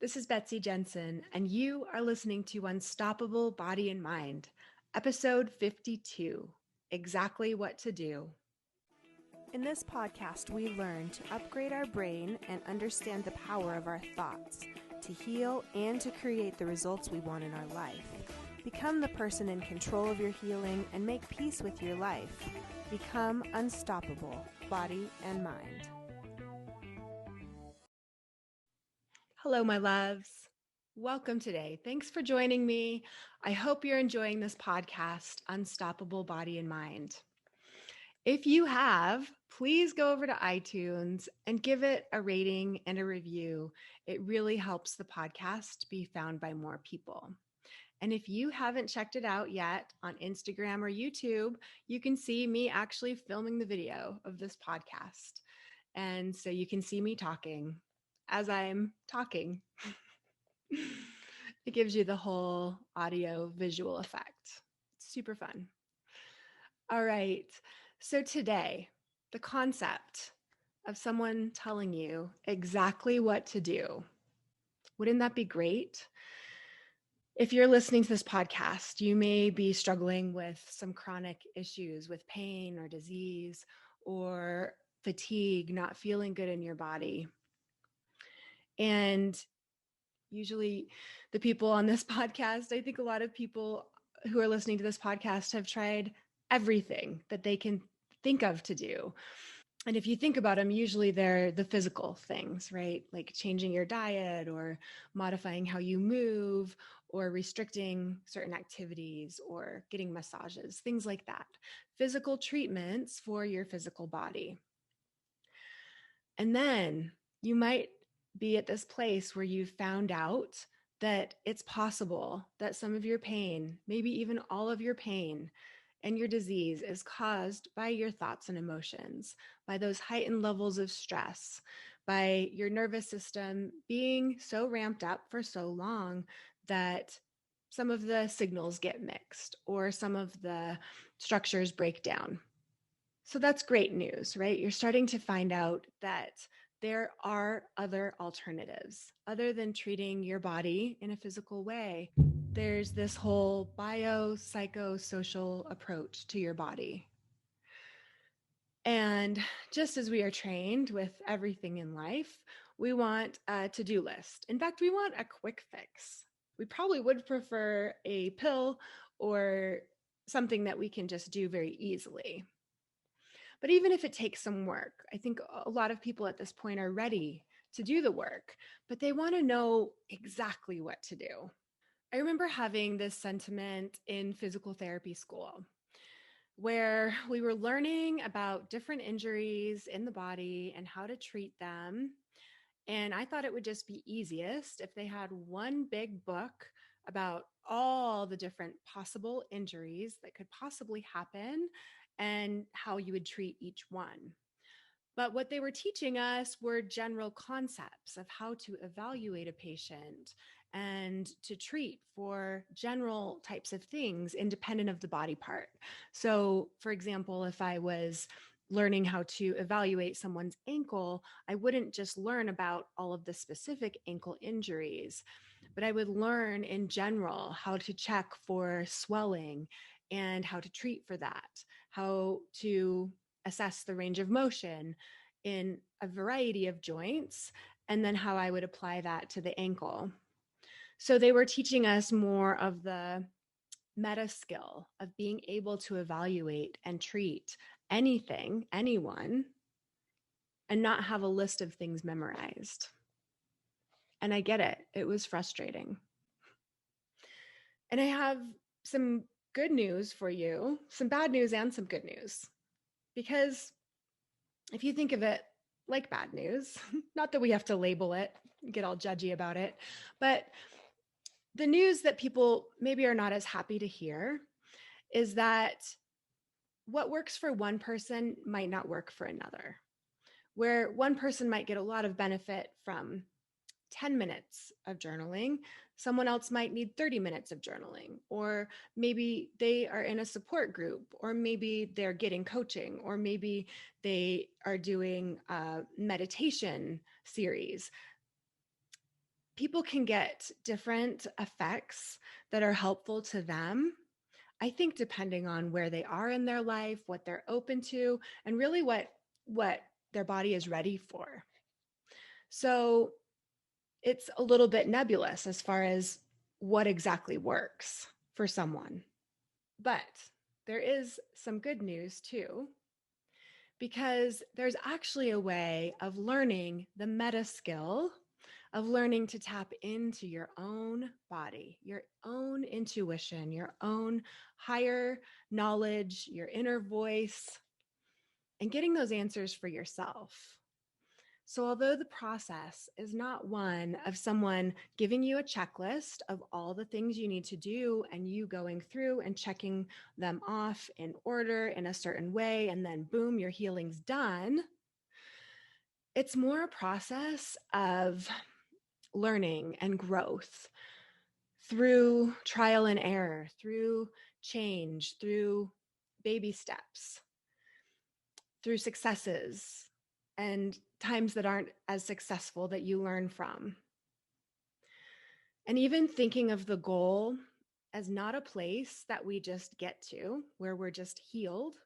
This is Betsy Jensen, and you are listening to Unstoppable Body and Mind, episode 52, Exactly What to Do. In this podcast, we learn to upgrade our brain and understand the power of our thoughts, to heal and to create the results we want in our life. Become the person in control of your healing and make peace with your life. Become unstoppable, body and mind. Hello, my loves. Welcome today. Thanks for joining me. I hope you're enjoying this podcast, Unstoppable Body and Mind. If you have, please go over to iTunes and give it a rating and a review. It really helps the podcast be found by more people. And if you haven't checked it out yet on Instagram or YouTube, you can see me actually filming the video of this podcast. And so you can see me talking as I'm talking. It gives you the whole audio visual effect. It's super fun. All right. So today, the concept of someone telling you exactly what to do. Wouldn't that be great? If you're listening to this podcast, you may be struggling with some chronic issues with pain or disease or fatigue, not feeling good in your body. And usually the people on this podcast, I think a lot of people who are listening to this podcast have tried everything that they can think of to do. And if you think about them, usually they're the physical things, right? Like changing your diet or modifying how you move or restricting certain activities or getting massages, things like that. Physical treatments for your physical body. And then you might be at this place where you've found out that it's possible that some of your pain, maybe even all of your pain and your disease is caused by your thoughts and emotions, by those heightened levels of stress, by your nervous system being so ramped up for so long that some of the signals get mixed or some of the structures break down. So that's great news, right? You're starting to find out that there are other alternatives other than treating your body in a physical way. There's this whole biopsychosocial approach to your body. And just as we are trained with everything in life, we want a to-do list. In fact, we want a quick fix. We probably would prefer a pill or something that we can just do very easily. But even if it takes some work, I think a lot of people at this point are ready to do the work, but they want to know exactly what to do. I remember having this sentiment in physical therapy school where we were learning about different injuries in the body and how to treat them. And I thought it would just be easiest if they had one big book about all the different possible injuries that could possibly happen and how you would treat each one. But what they were teaching us were general concepts of how to evaluate a patient and to treat for general types of things independent of the body part. So, for example, if I was learning how to evaluate someone's ankle, I wouldn't just learn about all of the specific ankle injuries, but I would learn in general how to check for swelling and how to treat for that, how to assess the range of motion in a variety of joints, and then how I would apply that to the ankle. So they were teaching us more of the meta skill of being able to evaluate and treat anything, anyone, and not have a list of things memorized. And I get it. It was frustrating. And I have some good news for you, some bad news and some good news. Because if you think of it like bad news, not that we have to label it, get all judgy about it, but the news that people maybe are not as happy to hear is that what works for one person might not work for another. Where one person might get a lot of benefit from 10 minutes of journaling, someone else might need 30 minutes of journaling, or maybe they are in a support group, or maybe they're getting coaching, or maybe they are doing a meditation series. people can get different effects that are helpful to them. I think depending on where they are in their life, what they're open to, and really what their body is ready for. So it's a little bit nebulous as far as what exactly works for someone. But there is some good news too, because there's actually a way of learning the meta skill of learning to tap into your own body, your own intuition, your own higher knowledge, your inner voice, and getting those answers for yourself. So, although the process is not one of someone giving you a checklist of all the things you need to do and you going through and checking them off in order in a certain way, and then boom, your healing's done, it's more a process of learning and growth through trial and error, through change, through baby steps, through successes and times that aren't as successful that you learn from. And even thinking of the goal as not a place that we just get to where we're just healed,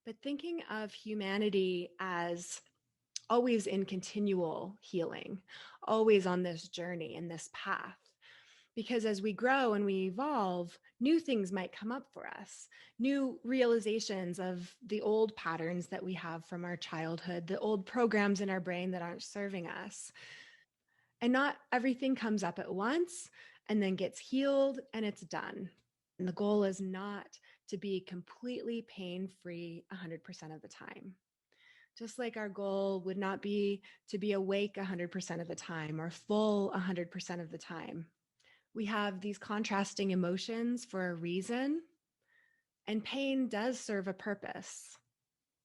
but thinking of humanity as always in continual healing, always on this journey and this path. Because as we grow and we evolve, new things might come up for us, new realizations of the old patterns that we have from our childhood, the old programs in our brain that aren't serving us. And not everything comes up at once and then gets healed and it's done. And the goal is not to be completely pain free 100% of the time. Just like our goal would not be to be awake 100% of the time or full 100% of the time. We have these contrasting emotions for a reason, and pain does serve a purpose.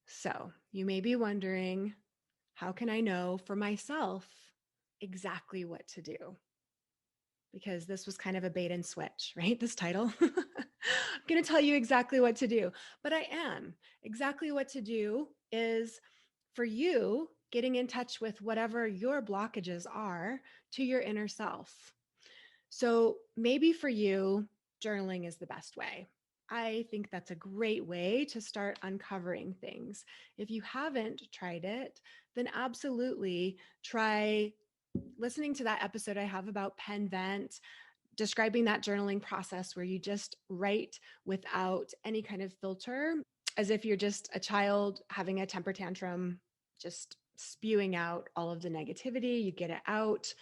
So you may be wondering, how can I know for myself exactly what to do? Because this was kind of a bait and switch, right? This title. I'm going to tell you exactly what to do, but I am. Exactly what to do is for you getting in touch with whatever your blockages are to your inner self. So maybe for you, journaling is the best way. I think that's a great way to start uncovering things. If you haven't tried it, then absolutely try listening to that episode I have about pen vent, describing that journaling process where you just write without any kind of filter, as if you're just a child having a temper tantrum, just spewing out all of the negativity. You get it out,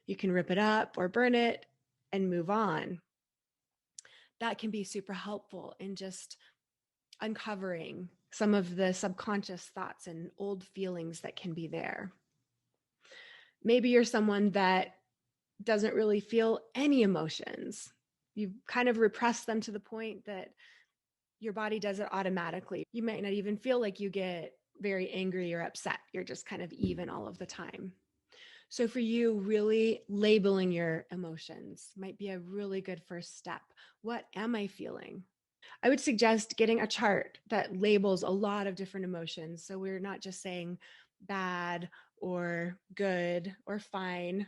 you can rip it up or burn it and move on. That can be super helpful in just uncovering some of the subconscious thoughts and old feelings that can be there. Maybe you're someone that doesn't really feel any emotions. You've kind of repressed them to the point that your body does it automatically. You might not even feel like you get very angry or upset. You're just kind of even all of the time. So, for you, really labeling your emotions might be a really good first step. What am I feeling? I would suggest getting a chart that labels a lot of different emotions. So, we're not just saying bad or good or fine.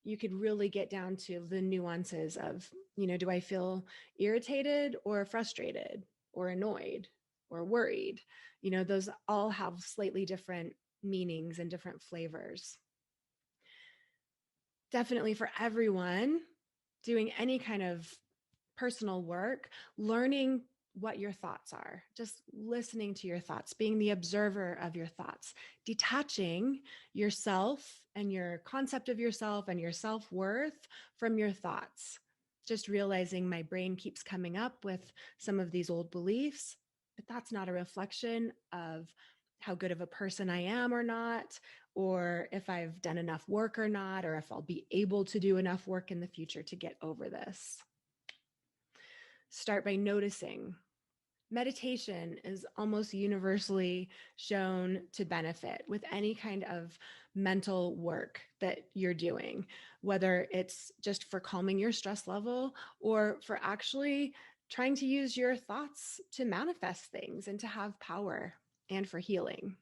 You could really get down to the nuances of, do I feel irritated or frustrated or annoyed or worried? Those all have slightly different meanings and different flavors. Definitely for everyone doing any kind of personal work, learning what your thoughts are, just listening to your thoughts, being the observer of your thoughts, detaching yourself and your concept of yourself and your self worth from your thoughts. Just realizing my brain keeps coming up with some of these old beliefs, but that's not a reflection of how good of a person I am or not, or if I've done enough work or not, or if I'll be able to do enough work in the future to get over this. Start by noticing. Meditation is almost universally shown to benefit with any kind of mental work that you're doing, whether it's just for calming your stress level or for actually trying to use your thoughts to manifest things and to have power and for healing.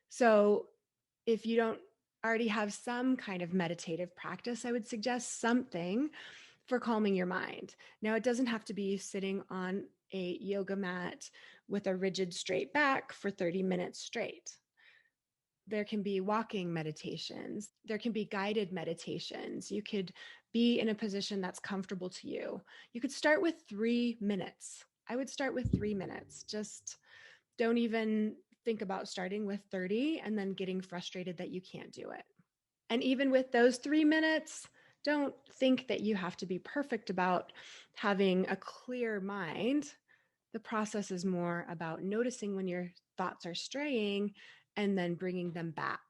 So, if you don't already have some kind of meditative practice, I would suggest something for calming your mind. Now, it doesn't have to be sitting on a yoga mat with a rigid straight back for 30 minutes straight. There can be walking meditations, there can be guided meditations. You could be in a position that's comfortable to you. You could start with 3 minutes. I would start with 3 minutes. Just don't even think about starting with 30 and then getting frustrated that you can't do it. And even with those 3 minutes, don't think that you have to be perfect about having a clear mind. The process is more about noticing when your thoughts are straying and then bringing them back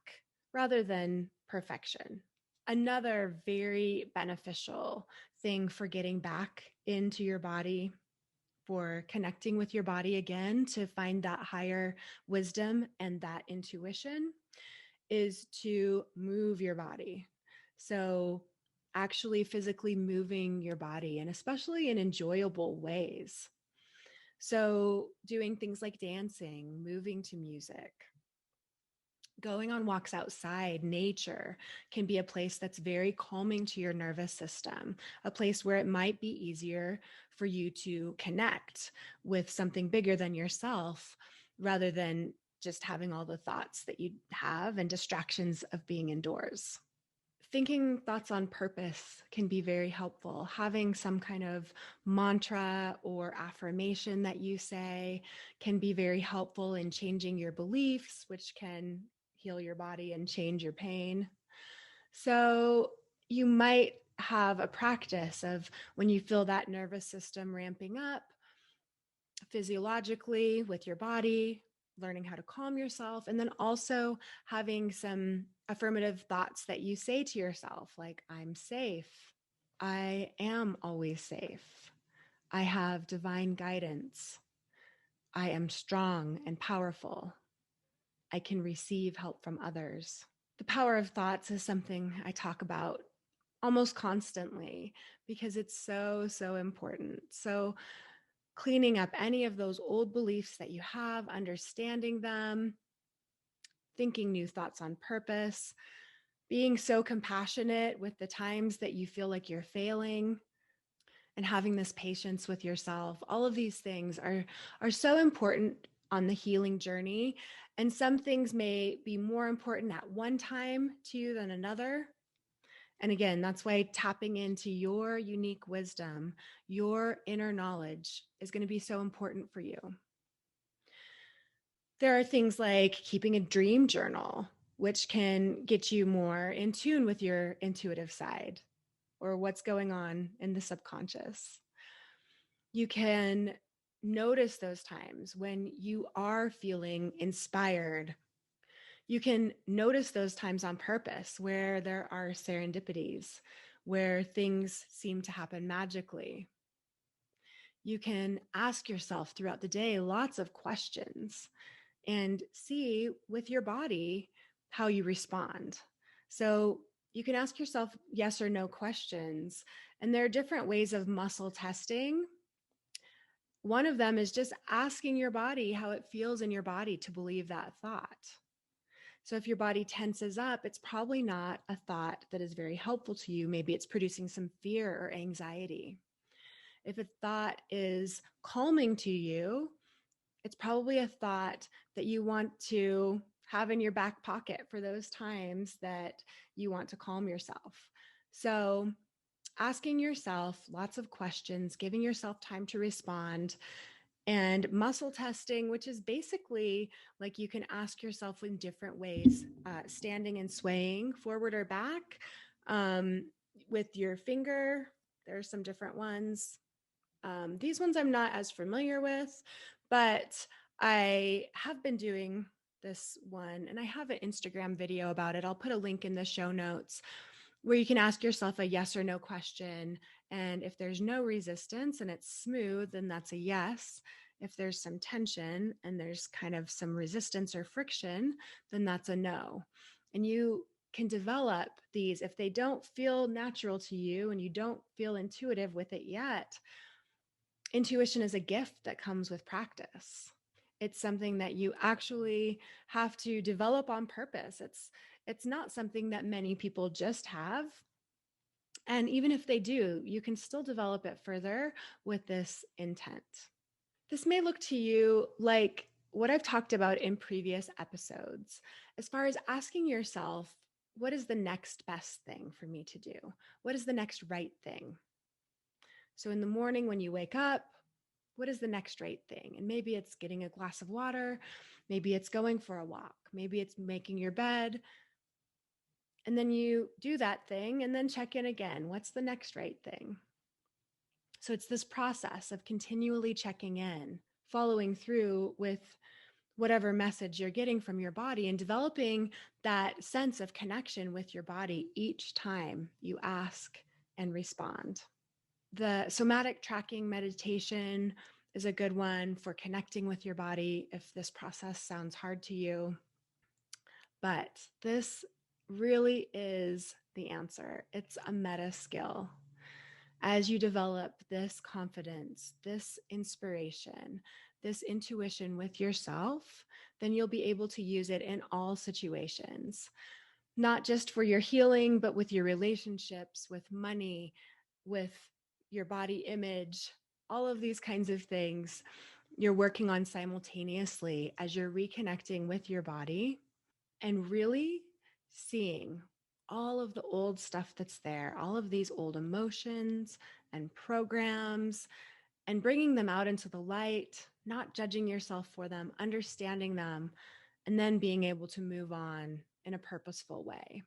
rather than perfection. Another very beneficial thing for getting back into your body, for connecting with your body again to find that higher wisdom and that intuition, is to move your body. So, actually physically moving your body, and especially in enjoyable ways. So, doing things like dancing, moving to music, going on walks outside, nature can be a place that's very calming to your nervous system, a place where it might be easier for you to connect with something bigger than yourself rather than just having all the thoughts that you have and distractions of being indoors. Thinking thoughts on purpose can be very helpful. Having some kind of mantra or affirmation that you say can be very helpful in changing your beliefs, which can heal your body and change your pain. So, you might have a practice of when you feel that nervous system ramping up physiologically with your body, learning how to calm yourself, and then also having some affirmative thoughts that you say to yourself, like, I'm safe. I am always safe. I have divine guidance. I am strong and powerful. I can receive help from others. The power of thoughts is something I talk about almost constantly because it's so, so important. So, cleaning up any of those old beliefs that you have, understanding them, thinking new thoughts on purpose, being so compassionate with the times that you feel like you're failing, and having this patience with yourself. All of these things are so important on the healing journey, and some things may be more important at one time to you than another. And again, that's why tapping into your unique wisdom, your inner knowledge is going to be so important for you. There are things like keeping a dream journal, which can get you more in tune with your intuitive side or what's going on in the subconscious. You can notice those times when you are feeling inspired. You can notice those times on purpose where there are serendipities, where things seem to happen magically. You can ask yourself throughout the day lots of questions and see with your body how you respond. So you can ask yourself yes or no questions. And there are different ways of muscle testing. One of them is just asking your body how it feels in your body to believe that thought. So if your body tenses up, it's probably not a thought that is very helpful to you. Maybe it's producing some fear or anxiety. If a thought is calming to you, it's probably a thought that you want to have in your back pocket for those times that you want to calm yourself. So, asking yourself lots of questions, giving yourself time to respond, and muscle testing, which is basically like you can ask yourself in different ways, standing and swaying forward or back with your finger. There are some different ones. These ones I'm not as familiar with, but I have been doing this one and I have an Instagram video about it. I'll put a link in the show notes where you can ask yourself a yes or no question. And if there's no resistance and it's smooth, then that's a yes. If there's some tension and there's kind of some resistance or friction, then that's a no. And you can develop these if they don't feel natural to you and you don't feel intuitive with it yet. Intuition is a gift that comes with practice. It's something that you actually have to develop on purpose. It's not something that many people just have. And even if they do, you can still develop it further with this intent. This may look to you like what I've talked about in previous episodes, as far as asking yourself, what is the next best thing for me to do? What is the next right thing? So in the morning when you wake up, what is the next right thing? And maybe it's getting a glass of water, maybe it's going for a walk, maybe it's making your bed. And then you do that thing and then check in again. What's the next right thing? So it's this process of continually checking in, following through with whatever message you're getting from your body and developing that sense of connection with your body each time you ask and respond. The somatic tracking meditation is a good one for connecting with your body if this process sounds hard to you. But this really is the answer. It's a meta skill. As you develop this confidence, this inspiration, this intuition with yourself, then you'll be able to use it in all situations, not just for your healing, but with your relationships, with money, with your body image, all of these kinds of things you're working on simultaneously as you're reconnecting with your body and really seeing all of the old stuff that's there, all of these old emotions and programs, and bringing them out into the light, not judging yourself for them, understanding them, and then being able to move on in a purposeful way.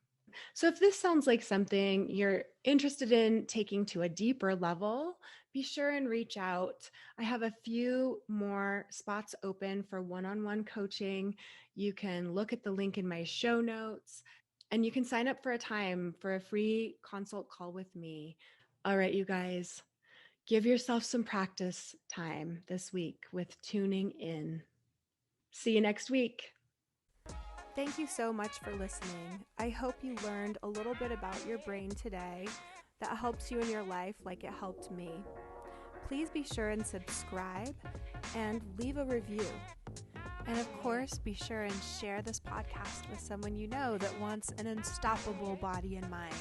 So, if this sounds like something you're interested in taking to a deeper level, be sure and reach out. I have a few more spots open for one on one coaching. You can look at the link in my show notes and you can sign up for a time for a free consult call with me. All right, you guys, give yourself some practice time this week with tuning in. See you next week. Thank you so much for listening. I hope you learned a little bit about your brain today that helps you in your life like it helped me. Please be sure and subscribe and leave a review. And of course, be sure and share this podcast with someone you know that wants an unstoppable body and mind.